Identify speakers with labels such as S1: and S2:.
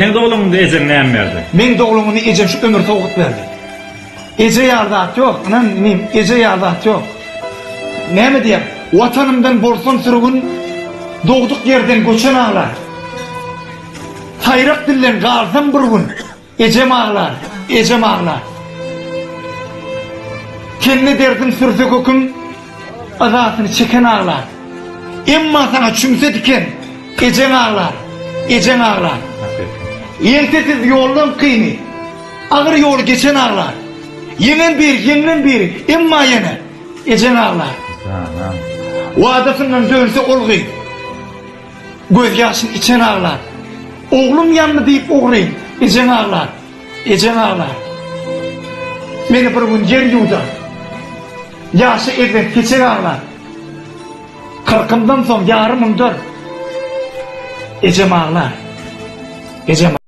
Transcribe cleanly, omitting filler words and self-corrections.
S1: Sen de oğlum da ezen näme berdi?
S2: Men doğulumunu ece şu ömür soğuk verdi. Ece yardat yok. Anan mim ece yardat yok. Näme diýär? Watanymdan bolsun sürgün doğduk yerden göçen ağlar. Taýrak dillen garzam bir gün. Ejem ağlar, ejem ağlar. Kendi derdim sürse köküm azatyny çeken ağlar. Emma sana çümse diken ejen ağlar, ejen ağlar. Yentesiz yoldan kıyını, ağır yol geçen ağlar. Yenen bir, emma yene, ecen ağlar. Vadasından dönse olgay, göz yaşın içen ağlar. Oğlum yandı deyip oğrayın, ecen ağlar, ecen ağlar. Beni bir gün yer yuda, yaşı evden geçen ağlar. 40'ımdan son yarımındır, ecem ağlar, ecem ağlar.